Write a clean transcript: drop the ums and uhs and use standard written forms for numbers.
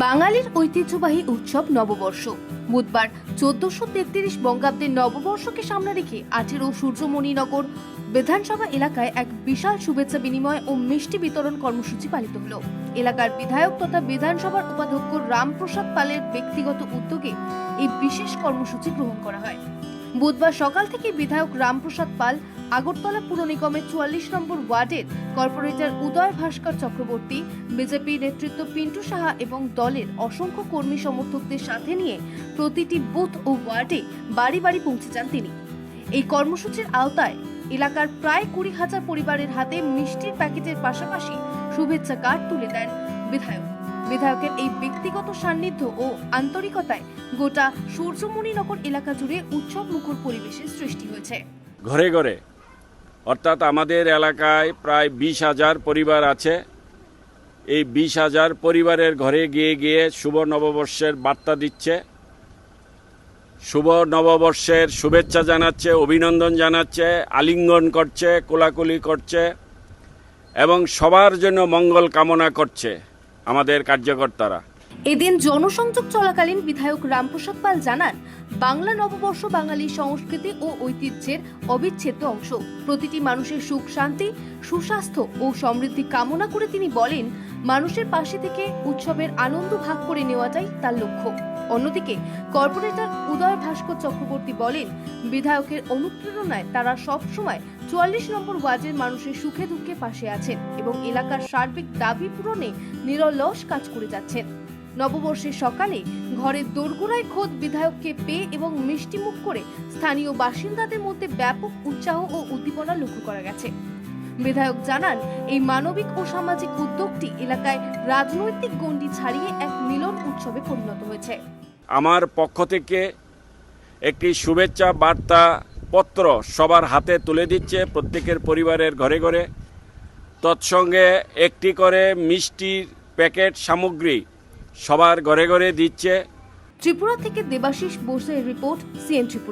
বাঙালির ঐতিহ্যবাহী উৎসব নববর্ষ বুধবার 1433 বঙ্গাব্দের নববর্ষকে সামনে রেখে 18 সূর্যমণিনগর বিধানসভা এলাকায় এক বিশাল শুভেচ্ছা বিনিময় ও মিষ্টি বিতরণ কর্মসূচি পালিত হলো। এলাকার বিধায়ক তথা বিধানসভার উপাধ্যক্ষ রামপ্রসাদ পালের ব্যক্তিগত উদ্যোগে এই বিশেষ কর্মসূচি গ্রহণ করা হয়। বুধবার সকাল থেকে বিধায়ক রামপ্রসাদ পাল আগরতলা পুর নিগমের 44 নম্বর ওয়ার্ডের কর্পোরেটর উদয় ভাস্কর চক্রবর্তী, বিজেপি নেতৃত্ব পিন্টু সাহা এবং দলের অসংখ্য কর্মী সমর্থকদের সাথে নিয়ে প্রতিটি বুথ ও ওয়ার্ডে বাড়ি বাড়ি পৌঁছে যান তিনি। এই কর্মসূচির আওতায় এলাকার প্রায় 20,000 পরিবারের হাতে মিষ্টির প্যাকেটের পাশাপাশি শুভেচ্ছা কার্ড তুলে দেন বিধায়কের এই ব্যক্তিগত সান্নিধ্য ও আন্তরিকতায় গোটা সূর্যমণিনগর এলাকা জুড়ে উৎসব মুখর পরিবেশের সৃষ্টি হয়েছে। ঘরে ঘরে অর্থাৎ আমাদের এলাকায় প্রায় 20,000 পরিবার আছে। এই 20,000 পরিবারের ঘরে গিয়ে গিয়ে শুভ নববর্ষের বার্তা দিচ্ছে, শুভ নববর্ষের শুভেচ্ছা জানাচ্ছে, অভিনন্দন জানাচ্ছে, আলিঙ্গন করছে, কোলাকুলি করছে এবং সবার জন্য মঙ্গল কামনা করছে আমাদের কার্যকর্তারা। এদিন জনসংযোগ চলাকালীন বিধায়ক রামপ্রসাদ পাল জানান, বাংলা নববর্ষ বাঙালি সংস্কৃতি ও ঐতিহ্যের অবিচ্ছেদ্য অংশ। প্রতিটি মানুষের সুখ শান্তি, সুস্বাস্থ্য ও সমৃদ্ধি কামনা করে তিনি বলেন, মানুষের পাশে থেকে উৎসবের আনন্দ ভাগ করে নেওয়াটাই তার লক্ষ্য। অন্যদিকে কর্পোরেটর উদয় ভাস্কর চক্রবর্তী বলেন, বিধায়কের অনুপ্রেরণায় তারা সবসময় 44 নম্বর ওয়ার্ডের মানুষের সুখে দুঃখে পাশে আছেন এবং এলাকার সার্বিক দাবি পূরণে নিরলস কাজ করে যাচ্ছেন। নববর্ষের সকালে ঘরের দোরগোড়ায় খোদ বিধায়ককে পেয়ে এবং মিষ্টিমুখ করে স্থানীয় বাসিন্দাদের মধ্যে ব্যাপক উৎসাহ ও উদ্দীপনা লক্ষ্য করা গেছে। বিধায়ক জানান, এই মানবিক ও সামাজিক উদ্যোগটি এলাকায় রাজনৈতিক গণ্ডি ছাড়িয়ে এক মিলন উৎসবে পরিণত হয়েছে। আমার পক্ষ থেকে একটি শুভেচ্ছা বার্তা পত্র সবার হাতে তুলে দিচ্ছে, প্রত্যেকের পরিবারের ঘরে ঘরে। তৎসঙ্গে একটি করে মিষ্টির প্যাকেট সামগ্রী সবার ঘরে ঘরে দিচ্ছে। ত্রিপুরা থেকে দেবাশিস বোসের রিপোর্ট, সিএন ত্রিপুরা।